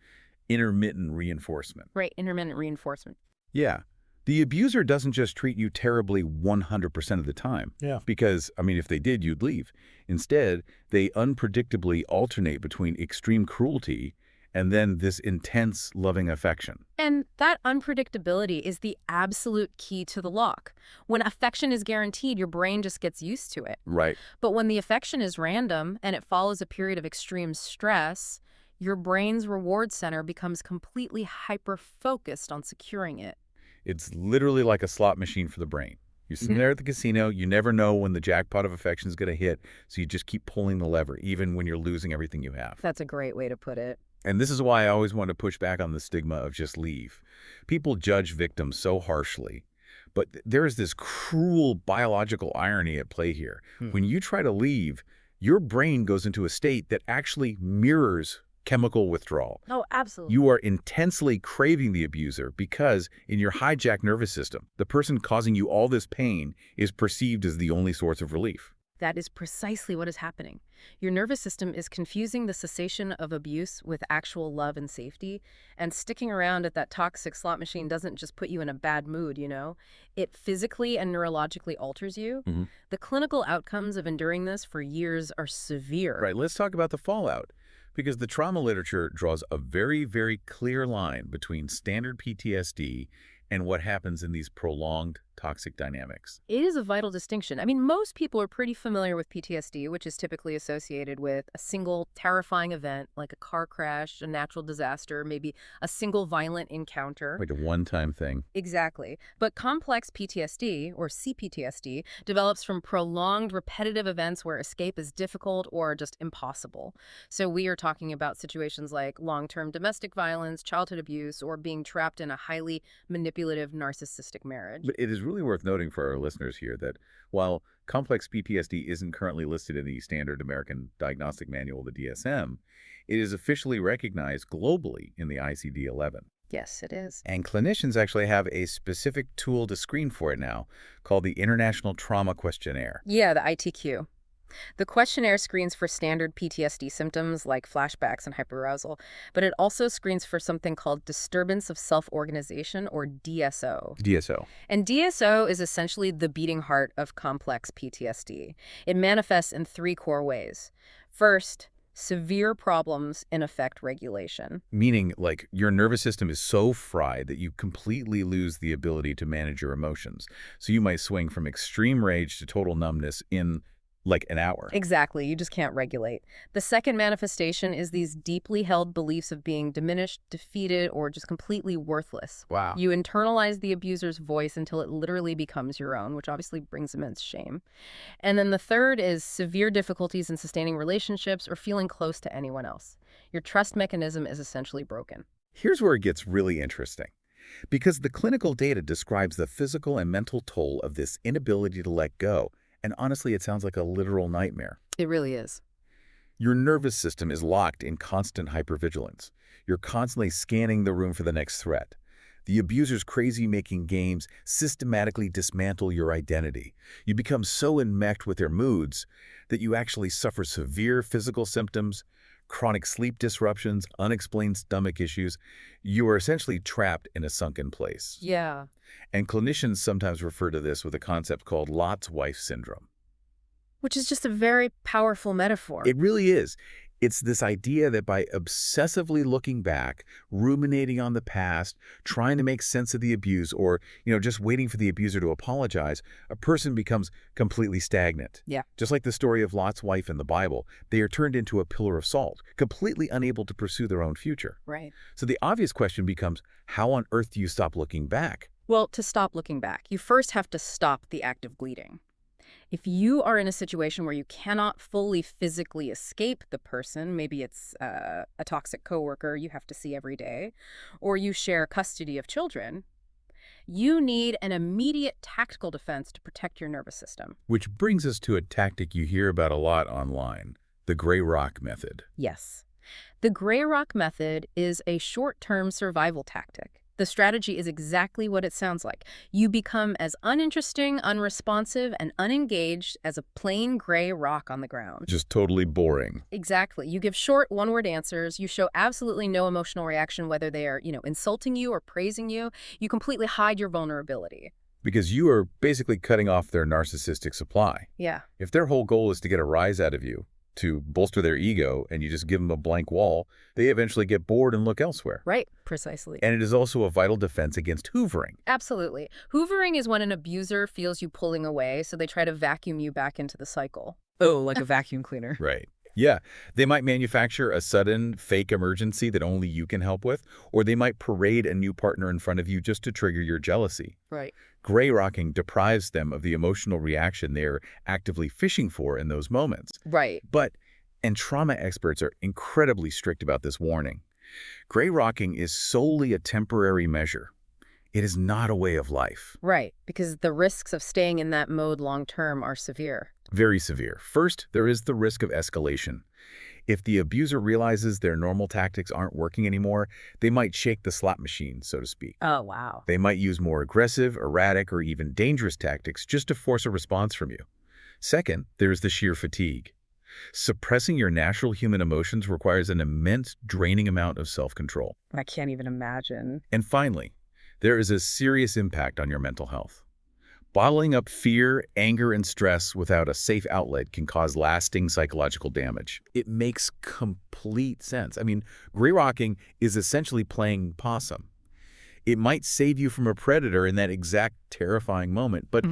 intermittent reinforcement. Right, intermittent reinforcement. Yeah. The abuser doesn't just treat you terribly 100% of the time. Yeah. Because, I mean, if they did, you'd leave. Instead, they unpredictably alternate between extreme cruelty and then this intense, loving affection. And that unpredictability is the absolute key to the lock. When affection is guaranteed, your brain just gets used to it. Right. But when the affection is random and it follows a period of extreme stress, your brain's reward center becomes completely hyper-focused on securing it. It's literally like a slot machine for the brain. You're sitting there at the casino. You never know when the jackpot of affection is going to hit, so you just keep pulling the lever, even when you're losing everything you have. That's a great way to put it. And this is why I always want to push back on the stigma of just leave. People judge victims so harshly, but there is this cruel biological irony at play here. When you try to leave, your brain goes into a state that actually mirrors chemical withdrawal. Oh, absolutely. You are intensely craving the abuser because in your hijacked nervous system, the person causing you all this pain is perceived as the only source of relief. That is precisely what is happening. Your nervous system is confusing the cessation of abuse with actual love and safety, and sticking around at that toxic slot machine doesn't just put you in a bad mood, you know? It physically and neurologically alters you. The clinical outcomes of enduring this for years are severe. Right, let's talk about the fallout. Because the trauma literature draws a very, very clear line between standard PTSD and what happens in these prolonged toxic dynamics. It is a vital distinction. I mean, most people are pretty familiar with PTSD, which is typically associated with a single terrifying event, like a car crash, a natural disaster, maybe a single violent encounter. Like a one-time thing. Exactly. But complex PTSD, or c-ptsd, develops from prolonged repetitive events where escape is difficult or just impossible. So we are talking about situations like long-term domestic violence, childhood abuse, or being trapped in a highly manipulative narcissistic marriage. But it is really worth noting for our listeners here that while complex PTSD isn't currently listed in the standard American Diagnostic Manual, the DSM, it is officially recognized globally in the ICD-11. Yes, it is. And clinicians actually have a specific tool to screen for it now called the International Trauma Questionnaire. Yeah, the ITQ. The questionnaire screens for standard PTSD symptoms like flashbacks and hyperarousal, but it also screens for something called disturbance of self-organization, or DSO. DSO. And DSO is essentially the beating heart of complex PTSD. It manifests in three core ways. First, severe problems in affect regulation. Meaning, like, your nervous system is so fried that you completely lose the ability to manage your emotions. So you might swing from extreme rage to total numbness in like an hour. Exactly. You just can't regulate. The second manifestation is these deeply held beliefs of being diminished, defeated, or just completely worthless. Wow. You internalize the abuser's voice until it literally becomes your own, which obviously brings immense shame. And then the third is severe difficulties in sustaining relationships or feeling close to anyone else. Your trust mechanism is essentially broken. Here's where it gets really interesting. Because the clinical data describes the physical and mental toll of this inability to let go. And honestly, it sounds like a literal nightmare. It really is. Your nervous system is locked in constant hypervigilance. You're constantly scanning the room for the next threat. The abuser's crazy-making games systematically dismantle your identity. You become so enmeshed with their moods that you actually suffer severe physical symptoms, chronic sleep disruptions, unexplained stomach issues. You are essentially trapped in a sunken place. Yeah. And clinicians sometimes refer to this with a concept called Lot's wife syndrome. Which is just a very powerful metaphor. It really is. It's this idea that by obsessively looking back, ruminating on the past, trying to make sense of the abuse, or, just waiting for the abuser to apologize, a person becomes completely stagnant. Yeah. Just like the story of Lot's wife in the Bible, they are turned into a pillar of salt, completely unable to pursue their own future. Right. So the obvious question becomes, how on earth do you stop looking back? Well, to stop looking back, you first have to stop the act of bleeding. If you are in a situation where you cannot fully physically escape the person, maybe it's a toxic coworker you have to see every day, or you share custody of children, you need an immediate tactical defense to protect your nervous system. Which brings us to a tactic you hear about a lot online, the gray rock method. Yes. The gray rock method is a short-term survival tactic. The strategy is exactly what it sounds like. You become as uninteresting, unresponsive, and unengaged as a plain gray rock on the ground. Just totally boring. Exactly. You give short, one-word answers. You show absolutely no emotional reaction, whether they are, insulting you or praising you. You completely hide your vulnerability. Because you are basically cutting off their narcissistic supply. Yeah. If their whole goal is to get a rise out of you, to bolster their ego, and you just give them a blank wall, they eventually get bored and look elsewhere. Right, precisely. And it is also a vital defense against hoovering. Absolutely. Hoovering is when an abuser feels you pulling away, so they try to vacuum you back into the cycle. Oh, like a vacuum cleaner. Right. Yeah. They might manufacture a sudden fake emergency that only you can help with, or they might parade a new partner in front of you just to trigger your jealousy. Right. Gray rocking deprives them of the emotional reaction they're actively fishing for in those moments. Right. And trauma experts are incredibly strict about this warning. Gray rocking is solely a temporary measure. It is not a way of life. Right, because the risks of staying in that mode long term are severe. Very severe. First, there is the risk of escalation. If the abuser realizes their normal tactics aren't working anymore, they might shake the slot machine, so to speak. Oh, wow. They might use more aggressive, erratic, or even dangerous tactics just to force a response from you. Second, there's the sheer fatigue. Suppressing your natural human emotions requires an immense, draining amount of self-control. I can't even imagine. And finally, there is a serious impact on your mental health. Bottling up fear, anger, and stress without a safe outlet can cause lasting psychological damage. It makes complete sense. I mean, gray rocking is essentially playing possum. It might save you from a predator in that exact terrifying moment, but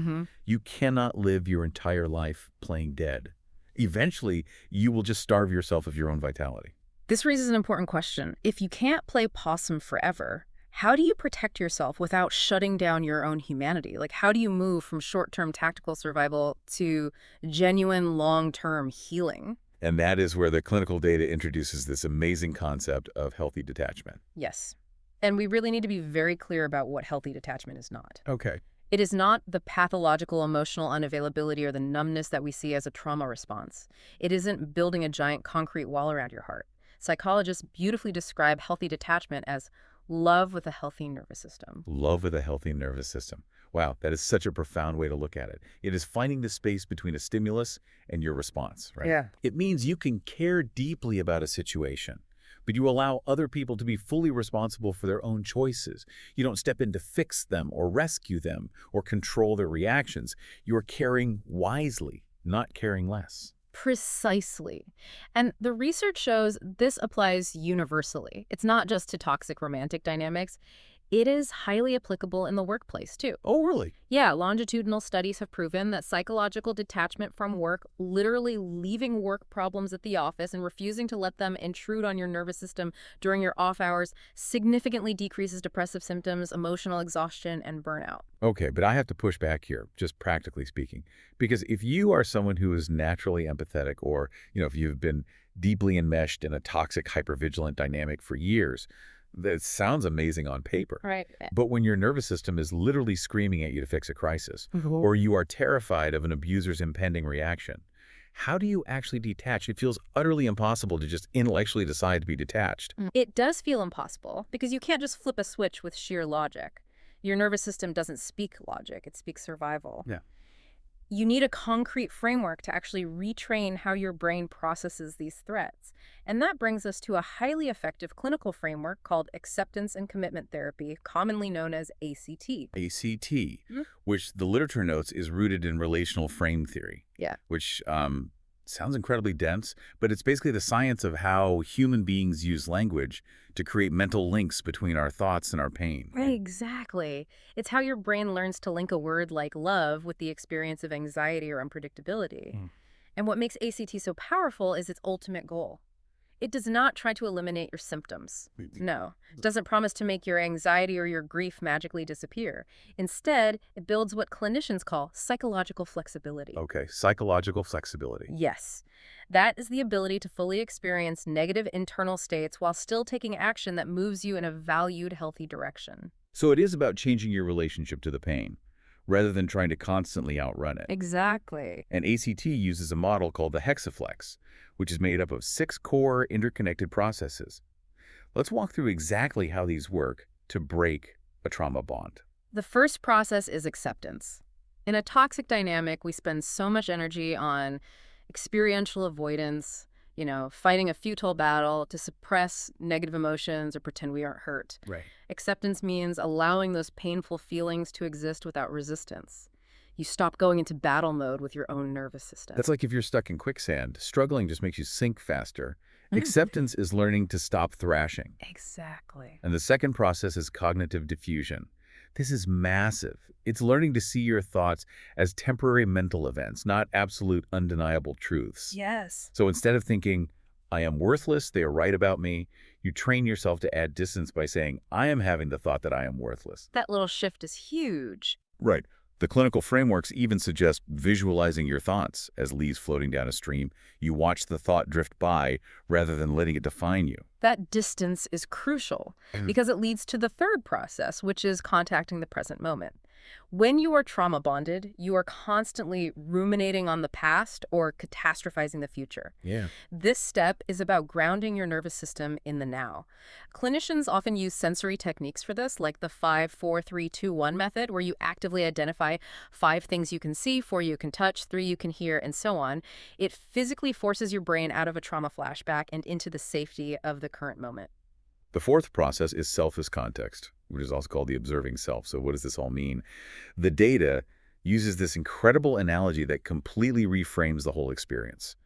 you cannot live your entire life playing dead. Eventually, you will just starve yourself of your own vitality. This raises an important question. If you can't play possum forever, how do you protect yourself without shutting down your own humanity? Like, how do you move from short-term tactical survival to genuine long-term healing? And that is where the clinical data introduces this amazing concept of healthy detachment. Yes. And we really need to be very clear about what healthy detachment is not. Okay. It is not the pathological emotional unavailability or the numbness that we see as a trauma response. It isn't building a giant concrete wall around your heart. Psychologists beautifully describe healthy detachment as love with a healthy nervous system. Love with a healthy nervous system. Wow, that is such a profound way to look at it. It is finding the space between a stimulus and your response, right? Yeah. It means you can care deeply about a situation, but you allow other people to be fully responsible for their own choices. You don't step in to fix them or rescue them or control their reactions. You are caring wisely, not caring less. Precisely. And the research shows this applies universally. It's not just to toxic romantic dynamics. It is highly applicable in the workplace, too. Oh, really? Yeah, longitudinal studies have proven that psychological detachment from work, literally leaving work problems at the office and refusing to let them intrude on your nervous system during your off hours, significantly decreases depressive symptoms, emotional exhaustion, and burnout. Okay, but I have to push back here, just practically speaking, because if you are someone who is naturally empathetic or, if you've been deeply enmeshed in a toxic, hypervigilant dynamic for years, that sounds amazing on paper. Right. But when your nervous system is literally screaming at you to fix a crisis, or you are terrified of an abuser's impending reaction, how do you actually detach? It feels utterly impossible to just intellectually decide to be detached. It does feel impossible because you can't just flip a switch with sheer logic. Your nervous system doesn't speak logic, it speaks survival. Yeah. You need a concrete framework to actually retrain how your brain processes these threats. And that brings us to a highly effective clinical framework called acceptance and commitment therapy, commonly known as ACT. ACT, which the literature notes is rooted in relational frame theory. Yeah. Which sounds incredibly dense, but it's basically the science of how human beings use language to create mental links between our thoughts and our pain. Exactly. It's how your brain learns to link a word like love with the experience of anxiety or unpredictability. And what makes ACT so powerful is its ultimate goal. It does not try to eliminate your symptoms. No. It doesn't promise to make your anxiety or your grief magically disappear. Instead, it builds what clinicians call psychological flexibility. Okay, psychological flexibility. Yes. That is the ability to fully experience negative internal states while still taking action that moves you in a valued, healthy direction. So it is about changing your relationship to the pain, rather than trying to constantly outrun it. Exactly. And ACT uses a model called the hexaflex, which is made up of 6 core interconnected processes. Let's walk through exactly how these work to break a trauma bond. The first process is acceptance. In a toxic dynamic, we spend so much energy on experiential avoidance, fighting a futile battle to suppress negative emotions or pretend we aren't hurt. Right. Acceptance means allowing those painful feelings to exist without resistance. You stop going into battle mode with your own nervous system. That's like if you're stuck in quicksand, struggling just makes you sink faster. Acceptance is learning to stop thrashing. Exactly. And the second process is cognitive diffusion. This is massive. It's learning to see your thoughts as temporary mental events, not absolute undeniable truths. Yes. So instead of thinking, I am worthless, they are right about me, you train yourself to add distance by saying, I am having the thought that I am worthless. That little shift is huge. Right. The clinical frameworks even suggest visualizing your thoughts as leaves floating down a stream. You watch the thought drift by rather than letting it define you. That distance is crucial because it leads to the third process, which is contacting the present moment. When you are trauma bonded, you are constantly ruminating on the past or catastrophizing the future. Yeah. This step is about grounding your nervous system in the now. Clinicians often use sensory techniques for this, like the 5, 4, 3, 2, 1 method, where you actively identify 5 things you can see, 4 you can touch, 3 you can hear, and so on. It physically forces your brain out of a trauma flashback and into the safety of the current moment. The fourth process is self as context, which is also called the observing self. So what does this all mean? The data uses this incredible analogy that completely reframes the whole experience.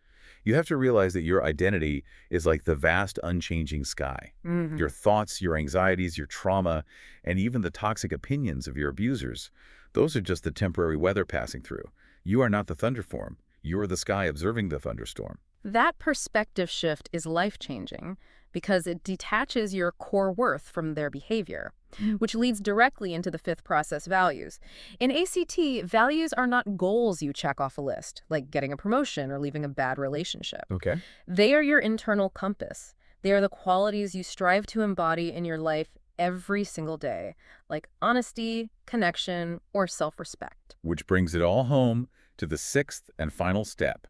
You have to realize that your identity is like the vast, unchanging sky. Your thoughts, your anxieties, your trauma, and even the toxic opinions of your abusers, those are just the temporary weather passing through. You are not the thunderstorm. You are the sky observing the thunderstorm. That perspective shift is life-changing because it detaches your core worth from their behavior, which leads directly into the fifth process, values. In ACT, values are not goals you check off a list, like getting a promotion or leaving a bad relationship. Okay. They are your internal compass. They are the qualities you strive to embody in your life every single day, like honesty, connection, or self-respect. Which brings it all home to the sixth and final step,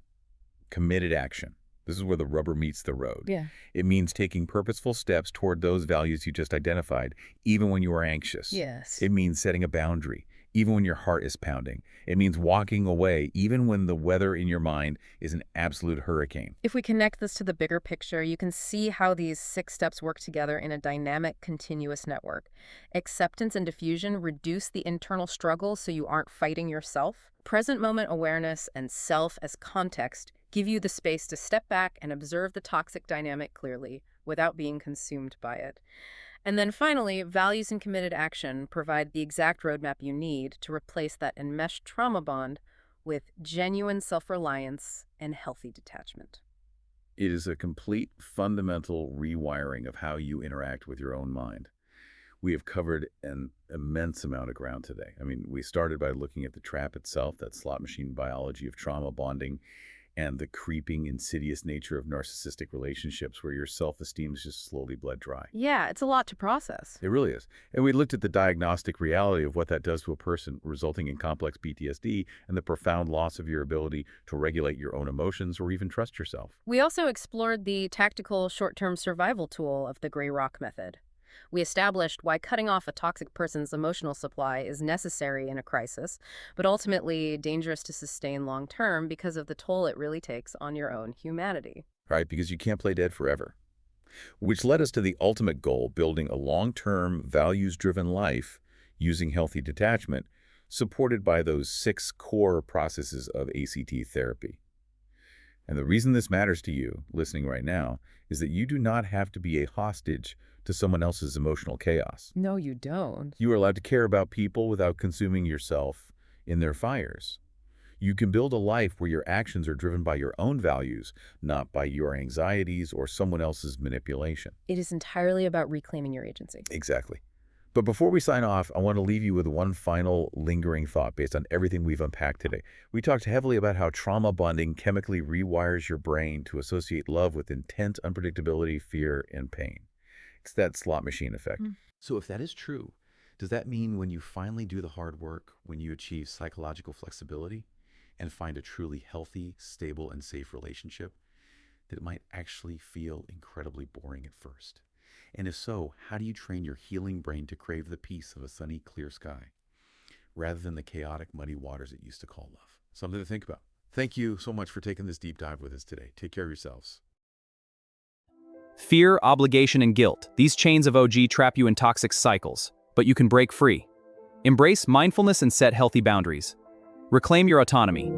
committed action. This is where the rubber meets the road. Yeah. It means taking purposeful steps toward those values you just identified, even when you are anxious. Yes. It means setting a boundary, even when your heart is pounding. It means walking away, even when the weather in your mind is an absolute hurricane. If we connect this to the bigger picture, you can see how these 6 steps work together in a dynamic, continuous network. Acceptance and diffusion reduce the internal struggle so you aren't fighting yourself. Present moment awareness and self as context give you the space to step back and observe the toxic dynamic clearly without being consumed by it. And then finally, values and committed action provide the exact roadmap you need to replace that enmeshed trauma bond with genuine self-reliance and healthy detachment. It is a complete fundamental rewiring of how you interact with your own mind. We have covered an immense amount of ground today. I mean, we started by looking at the trap itself, that slot machine biology of trauma bonding, and the creeping, insidious nature of narcissistic relationships where your self-esteem is just slowly bled dry. Yeah, it's a lot to process. It really is. And we looked at the diagnostic reality of what that does to a person, resulting in complex PTSD and the profound loss of your ability to regulate your own emotions or even trust yourself. We also explored the tactical short-term survival tool of the gray rock method. We established why cutting off a toxic person's emotional supply is necessary in a crisis, but ultimately dangerous to sustain long-term because of the toll it really takes on your own humanity. Right, because you can't play dead forever. Which led us to the ultimate goal, building a long-term, values-driven life using healthy detachment, supported by those 6 core processes of ACT therapy. And the reason this matters to you, listening right now, is that you do not have to be a hostage to someone else's emotional chaos. No, you don't. You are allowed to care about people without consuming yourself in their fires. You can build a life where your actions are driven by your own values, not by your anxieties or someone else's manipulation. It is entirely about reclaiming your agency. Exactly. But before we sign off, I want to leave you with one final lingering thought based on everything we've unpacked today. We talked heavily about how trauma bonding chemically rewires your brain to associate love with intense unpredictability, fear, and pain. It's that slot machine effect. So if that is true, does that mean when you finally do the hard work, when you achieve psychological flexibility and find a truly healthy, stable, and safe relationship, that it might actually feel incredibly boring at first? And if so, how do you train your healing brain to crave the peace of a sunny, clear sky, rather than the chaotic, muddy waters it used to call love? Something to think about. Thank you so much for taking this deep dive with us today. Take care of yourselves. Fear, obligation, and guilt. These chains of OG trap you in toxic cycles, but you can break free. Embrace mindfulness and set healthy boundaries. Reclaim your autonomy.